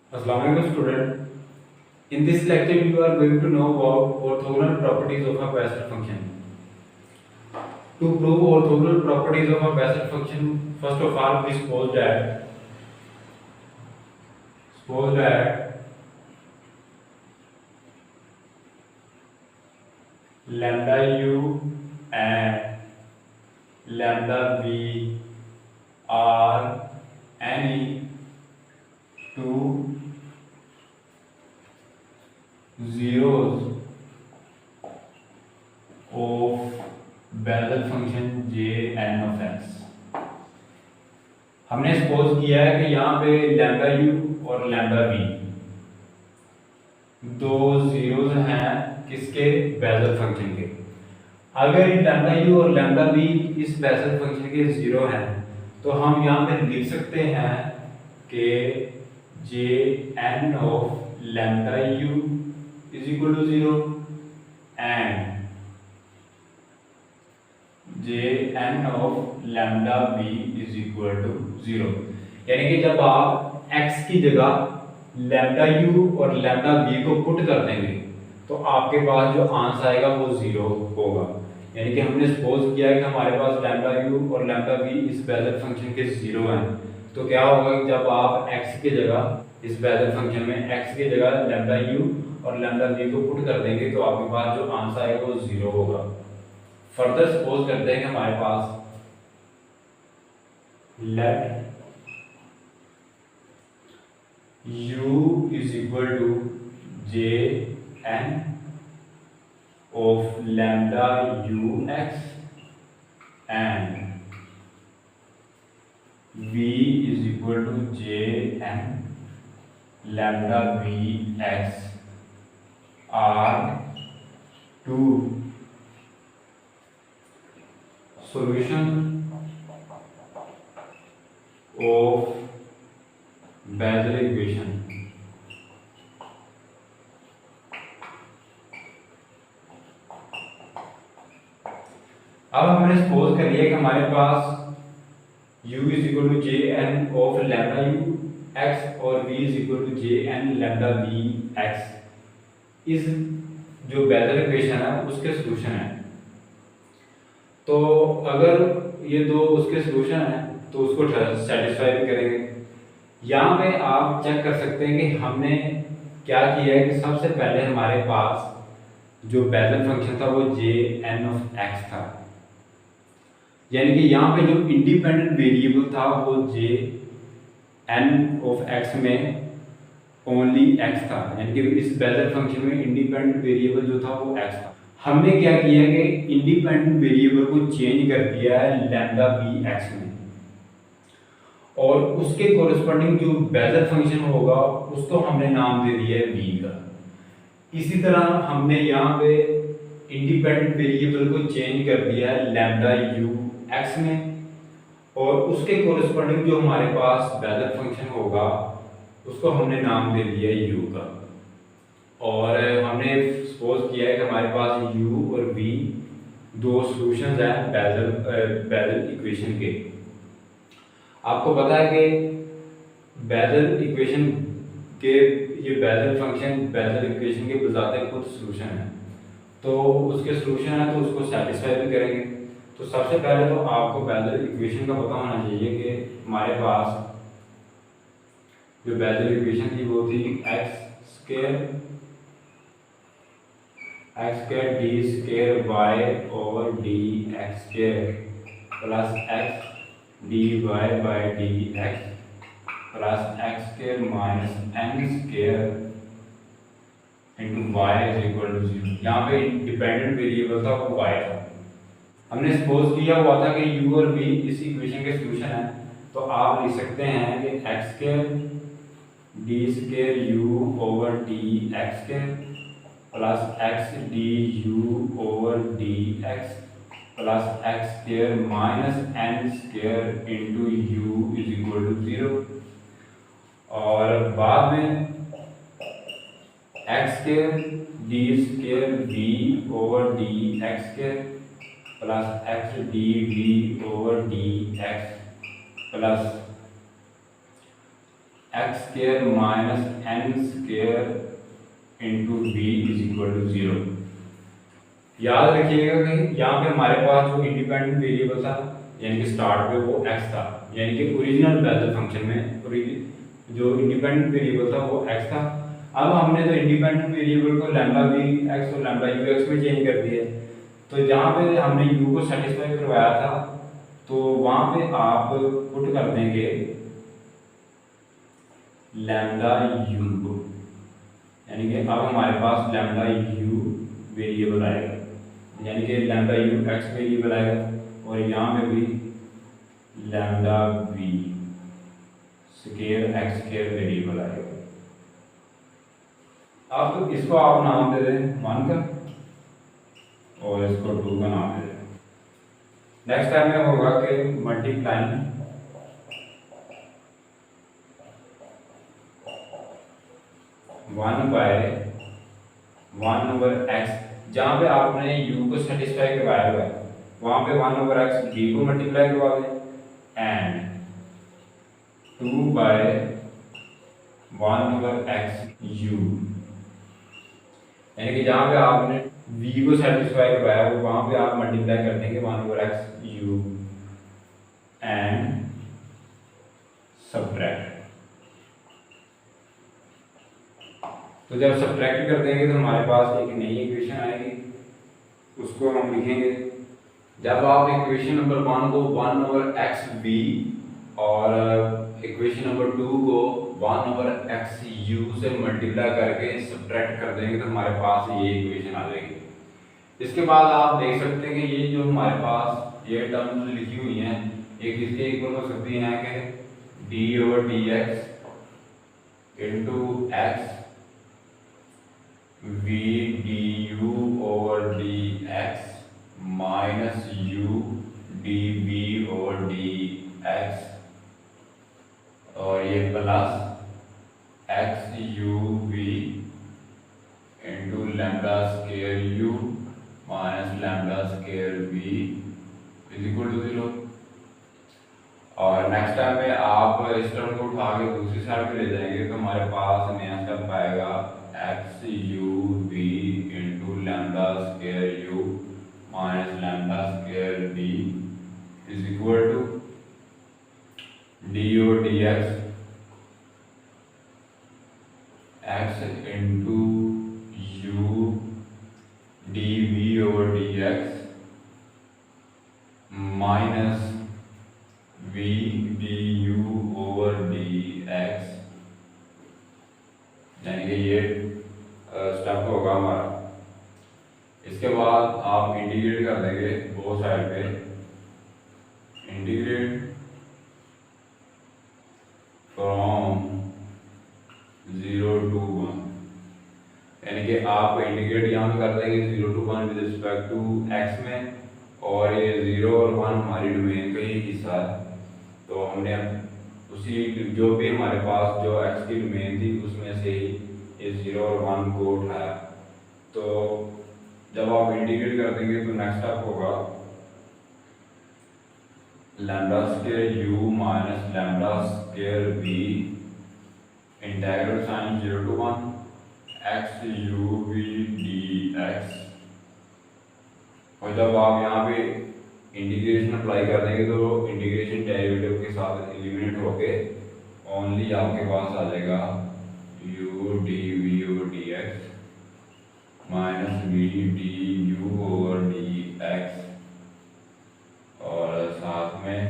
Assalamualaikum student. In this lecture, you are going to know about orthogonal properties of a Bessel function. To prove orthogonal properties of a Bessel function, first of all, we suppose that lambda u and lambda v are any two zeros of Bessel function j n of x. हमने suppose किया है कि यहाँ पे lambda u और lambda v दो zeros हैं किसके बेसल फंक्शन के। अगर लैम्डा यू और लैम्डा वी इस बेसल फंक्शन के जीरो हैं तो हम यहाँ पे लिख सकते हैं कि j n of lambda u is equal to zero and j n of lambda b is equal to zero. यानी कि जब आप x की जगह लैम्डा यू और लैम्डा बी को पुट कर देंगे तो आपके पास जो आंसर आएगा वो जीरो होगा। यानी कि हमने सपोज किया है कि हमारे पास लैम्डा यू और लैम्डा बी इस बेसल फंक्शन के जीरो हैं, तो क्या होगा कि जब आप x की जगह इस बेसल फंक्शन में x की जगह लैम्डा यू और लैम्डा बी को पुट कर देंगे तो आपके पास जो आंसर आएगा वो जीरो होगा। फर्दर सपोज करते हैं कि हमारे पास let u is equal to j n of lambda u x and v is equal to j n lambda v x are two solution of Bessel equation। अब हमने सपोज कर लिया कि हमारे पास u is equal to j n of lambda u x और v is equal to j n lambda v x इस जो बेसल इक्वेशन है उसके सॉल्यूशन है। तो अगर ये दो उसके सॉल्यूशन हैं तो उसको सेटिस्फाई भी करेंगे। यहाँ पे आप चेक कर सकते हैं कि हमने क्या किया है कि सबसे पहले हमारे पास जो बेसल फंक्शन था वो जे एन ऑफ एक्स था, यानी कि यहाँ पे जो इंडिपेंडेंट वेरिएबल था वो जे एन ऑफ एक्स में ओनली एक्स था, यानी कि इस बेसल फंक्शन में इंडिपेंडेंट वेरिएबल जो था वो एक्स था। हमने क्या किया कि इंडिपेंडेंट वेरिएबल को चेंज कर दिया है लैम्डा वी एक्स में और उसके कोरिस्पोंडिंग जो बेसल फंक्शन होगा उसको हमने नाम दे दिया है वी का। इसी तरह हमने यहाँ पे इंडिपेंडेंट वेरिएबल को चेंज कर दिया है लैम्डा यू एक्स में और उसके कोरिस्पोंडिंग जो हमारे पास बेसल फंक्शन होगा उसको हमने नाम दे दिया है यू का। और हमने सपोज किया है कि हमारे पास u और v दो सॉल्यूशंस हैं बेसल इक्वेशन के। आपको पता है कि बेसल इक्वेशन के ये बेसल फंक्शन बेसल इक्वेशन के बजाते खुद सॉल्यूशन है, तो उसके सॉल्यूशन है तो उसको सेटिस्फाई भी करेंगे। तो सबसे पहले तो आपको बेसल इक्वेशन का पता होना चाहिए कि हमारे पास जो बेसल इक्वेशन थी वो थी x square d square y over d x square plus x d y by d x plus x square minus n square into y is equal to zero. यहाँ पे डिपेंडेंट वेरिएबल था वो Y था। हमने suppose किया हुआ था कि u और v इस इक्वेशन के सॉल्यूशन है, तो आप लिख सकते हैं कि x square d square u over d x square plus x d u over d x plus x square minus n square into u is equal to zero. और बाद में x square d square v over d x square plus x d v over d x plus x square minus n square into v is equal to 0। याद रखिएगा कि यहाँ पे हमारे पास जो इंडिपेंडेंट वेरिएबल था यानी कि स्टार्ट पे वो x था, यानी कि ओरिजिनल बेसल फंक्शन में जो इंडिपेंडेंट वेरिएबल था वो x था। अब हमने तो इंडिपेंडेंट वेरिएबल को लैम्डा वी एक्स और लैम्डा यू एक्स में चेंज कर दिया। तो जहाँ पे हमने u को सेटिस्फाई करवाया था तो वहाँ पे आप पुट कर देंगे लैम्डा यू को, यानी कि अब हमारे पास लैम्डा यू वेरिएबल आएगा, यानी कि लैम्डा यू एक्स वेरिएबल आएगा और यहाँ पे भी lambda v square x square variable आएगा। अब इसको आप नाम दे दें 1 का और इसको 2 का नाम दे दें। नेक्स्ट टाइम में होगा कि multiplying one by 1 over x, जहाँ पे आपने u को सेटिस्फाई करवाया हुआ है वहाँ पे 1 ओवर एक्स b को मल्टीप्लाई करवा दें and 2 by 1 over x u, यानी कि जहाँ पे आपने v को सेटिस्फाई करवाया है वहाँ पे आप मल्टीप्लाई कर देंगे 1 over x u and subtract. तो जब सब्ट्रैक्ट कर देंगे तो हमारे पास एक नई इक्वेशन आएगी, उसको हम लिखेंगे। जब आप इक्वेशन नंबर 1 को 1 ओवर एक्स बी और इक्वेशन नंबर 2 को 1 ओवर एक्स यू से मल्टीप्लाई करके सब्ट्रैक्ट कर देंगे तो हमारे पास ये इक्वेशन आ जाएगी। इसके बाद आप देख सकते हैं कि ये जो हमारे पास ये टर्म्स लिखी हुई हैं ये किसके इक्वल हो सकती हैं कि d over d x into x v d u over d x minus u d b over d x और ये plus x u v into lambda square u minus lambda square v is equal to 0। और next time में आप इस term को उठा के दूसरी साइड पे ले जाएंगे तो हमारे पास नया स्टेप आएगा x u v into lambda square u minus lambda square v is equal to d o d x into u d v over d x minus v d u over d x, यानी कि ये step होगा हमारा। इसके बाद आप integrate कर देंगे बोथ साइड पे, इंटीग्रेट फ्रॉम 0 to 1, यानी कि आप इंटीग्रेट यहाँ पे कर देंगे 0 to 1 with respect to x में, और ये 0 और 1 हमारी डोमेन का ही हिस्सा है। तो हमने उसी जो भी हमारे पास जो एक्स की डोमेन थी उसमें से ही ये 0 और 1 को उठाया। तो जब आप इंटीग्रेट कर देंगे तो नेक्स्ट स्टेप होगा lambda square u minus lambda square v integral sign 0 to 1 x u v d x. और जब आप यहाँ पे इंटीग्रेशन अप्लाई कर देंगे तो इंटीग्रेशन डेरिवेटिव के साथ एलिमिनेट होके ओनली आपके पास आ जाएगा u d v over d x minus v d u over d x और साथ में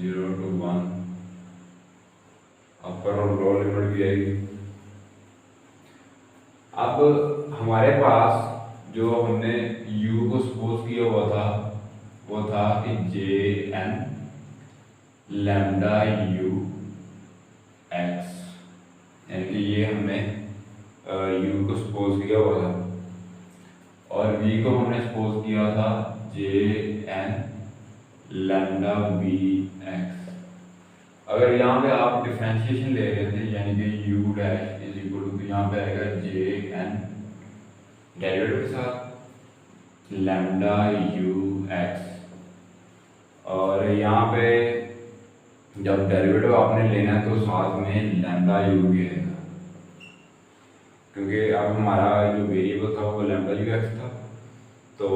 0 to 1 अपर और लोअर लिमिट भी आएगी। अब हमारे पास जो हमने u को सपोज किया हुआ था वो था कि j n lambda u x, यानी कि ये हमने u को सपोज किया हुआ था और v को हमने सपोज किया था j n lambda v x. अगर यहाँ पे आप डिफरेंशिएशन ले रहे थे यानी कि u dash is equal to, यहाँ पे आएगा जे एन डेरिवेटिव के साथ लैम्डा यू एक्स और यहाँ पे जब डेरिवेटिव आपने लेना है तो साथ में लैम्डा यू भी आएगा, क्योंकि अब हमारा जो वेरिएबल था वो लैम्डा यू एक्स था। तो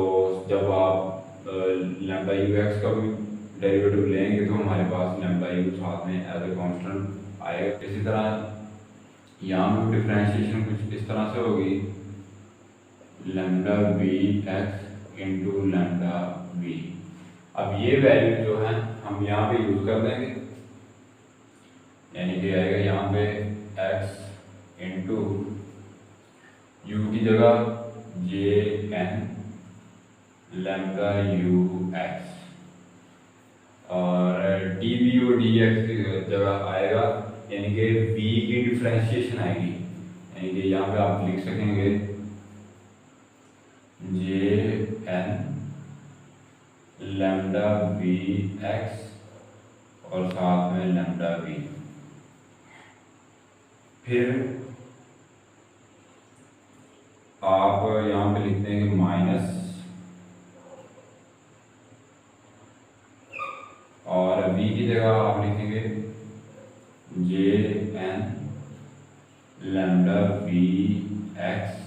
जब आप लैम्डा यू एक्स का भी डेरिवेटिव लेंगे तो हमारे पास लैम्डा यू साथ में एज ए कांस्टेंट आएगा। इसी तरह यहाँ पर डिफ्रेंशिएशन कुछ इस तरह से होगी, lambda v x into lambda v. अब ये वैल्यू जो है हम यहाँ पे यूज कर देंगे, यानी कि आएगा यहाँ पे x इंटू यू की जगह j n lambda u x, और डी बी और डी एक्स की जगह आएगा यानी कि v की डिफ्रेंशिएशन आएगी, यानी कि यहाँ पे आप लिख सकेंगे j n lambda v x और साथ में लैम्डा वी। फिर आप यहाँ पे लिख देंगे माइनस, और v की जगह आप लिखेंगे j n lambda v x,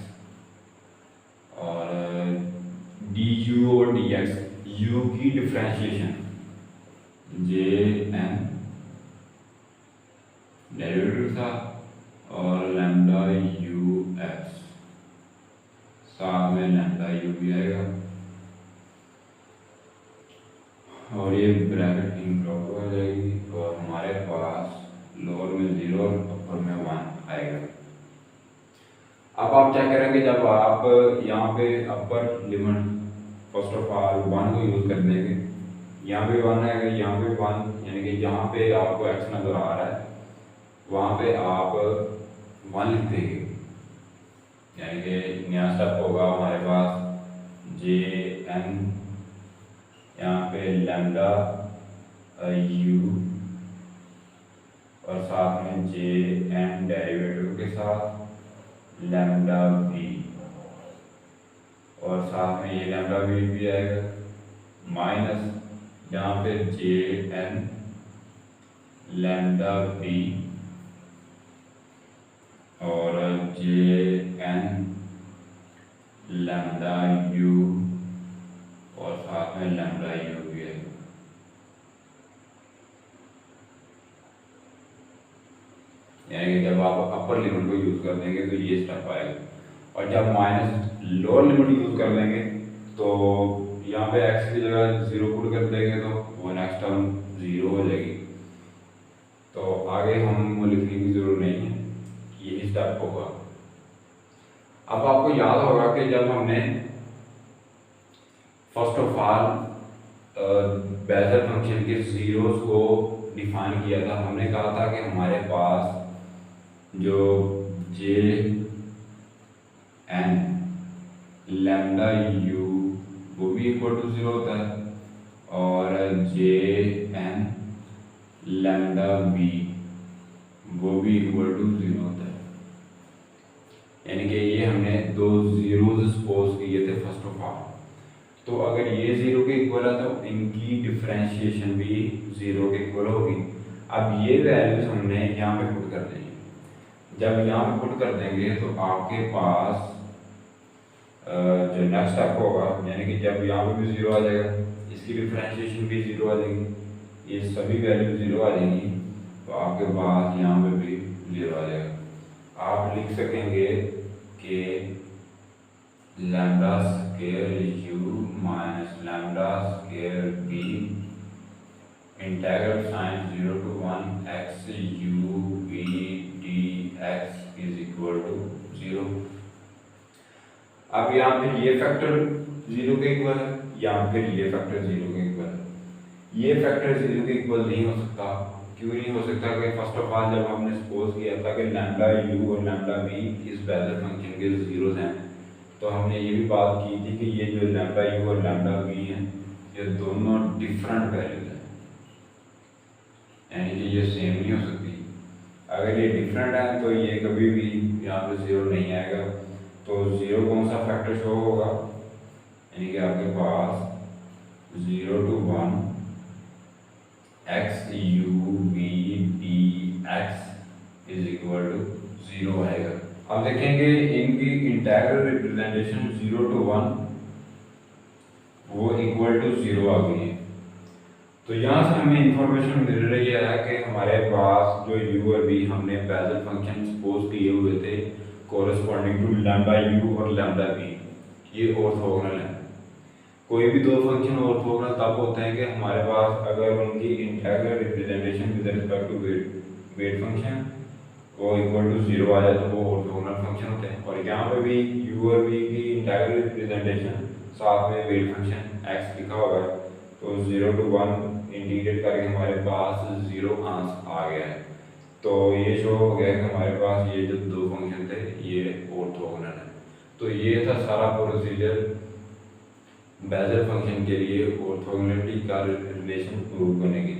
और डी यू और डी एक्स, यू की डिफ्रेंशिएशन जे एन डेरिवेटिव था और लैम्डा यू एक्स, साथ में लैम्डा यू भी आएगा, और ये ब्रैकेट इम्प्रॉपर हो जाएगी और हमारे पास लोअर में 0 और अपर में 1 आएगा। अब आप चेक करेंगे जब आप यहाँ पे upper limit first of all 1 को यूज कर देंगे, यहाँ पे 1 आएगा, यहाँ पे 1, यानी कि जहाँ पे आपको x नजर आ रहा है वहाँ पे आप 1 लिख देंगे, यानी कि नया स्टेप होगा हमारे पास जे एन, यहाँ पे लैम्डा यू और साथ में जे एन डेरिवेटिव के साथ लैम्डा वी, और साथ में ये लैम्डा वी भी आएगा, माइनस यहाँ पे जे एन लैम्डा वी और जे एन लैम्डा यू और साथ में लैम्डा यू भी है। यानी कि जब आप अपर लिमिट को यूज कर देंगे तो ये स्टेप आएगा, और जब माइनस लोअर लिमिट यूज कर देंगे तो यहाँ पे x की जगह 0 पुट कर देंगे तो वो नेक्स्ट टर्म 0 हो जाएगी। तो आगे हम लिखने की जरूरत नहीं है, यही स्टेप होगा। अब आपको याद होगा कि जब हमने first of all Bessel function के जीरोस को डिफाइन किया था, हमने कहा था कि हमारे पास जो जे एन लैम्डा यू वो भी इक्वल टू 0 होता है, और जे एन लैम्डा वी वो भी इक्वल टू 0 होता है। यानी कि ये हमने दो जीरोस सपोज किए थे फर्स्ट ऑफ ऑल, तो अगर ये 0 के इक्वल है तो इनकी डिफरेंशिएशन भी 0 के इक्वल होगी। अब ये वैल्यूज हमने यहाँ पे पुट कर देंगे, जब यहाँ पे पुट कर देंगे तो आपके पास जो नेक्स्ट स्टेप होगा, यानी कि जब यहाँ पे भी 0 आ जाएगा, इसकी डिफरेंशिएशन भी 0 आ जाएगी, ये सभी वैल्यू 0 आ जाएंगी, तो आपके पास यहाँ पे भी 0 आ जाएगा। आप लिख सकेंगे कि lambda square u minus lambda square b integral sign 0 to 1 x u v dx is equal to 0। अब यहाँ पे ये फैक्टर 0 के इक्वल है, यहाँ पे ये फैक्टर 0 के इक्वल है। ये फैक्टर 0 के इक्वल नहीं हो सकता, क्यों नहीं हो सकता? कि फर्स्ट ऑफ ऑल जब हमने सपोज किया था कि लैम्डा यू और लैम्डा वी इस बेजल फंक्शन के जीरोस हैं, तो हमने ये भी बात की थी कि ये जो लैम्डा यू और लैम्डा वी हैं ये दोनों डिफरेंट वैल्यूज हैं, यानी कि ये सेम नहीं हो सकती। अगर ये डिफरेंट है तो ये कभी भी यहाँ पे 0 नहीं आएगा। तो 0 कौन सा फैक्टर शो होगा, यानी कि आपके पास 0 to 1 x u is equal to 0 आएगा। अब देखेंगे इनकी इंटीग्रल रिप्रेजेंटेशन 0 to 1 वो इक्वल टू 0 आ गई है। तो यहाँ से हमें इंफॉर्मेशन मिल रही है कि हमारे पास जो u और v हमने बेसल फंक्शन सपोज किए हुए थे कोरस्पॉन्डिंग टू लैम्डा u और लैम्डा v, ये ऑर्थोगोनल है। कोई भी दो फंक्शन ऑर्थोगोनल तब होते हैं कि हमारे पास अगर उनकी integral representation with respect to weight function वो इक्वल टू 0 आ जाए तो वो ऑर्थोगोनल फंक्शन होते हैं। और यहाँ पे भी u और v की इंटीग्रल रिप्रेजेंटेशन साथ में वेट फंक्शन x लिखा होगा, तो 0 to 1 इंटीग्रेट करके हमारे पास 0 आंसर आ गया है। तो ये शो हो गया कि हमारे पास ये जो दो फंक्शन थे ये ऑर्थोगोनल है। तो ये था सारा प्रोसीजर बेसल फंक्शन के लिए ऑर्थोगोनलिटी का रिलेशन प्रूव करने की।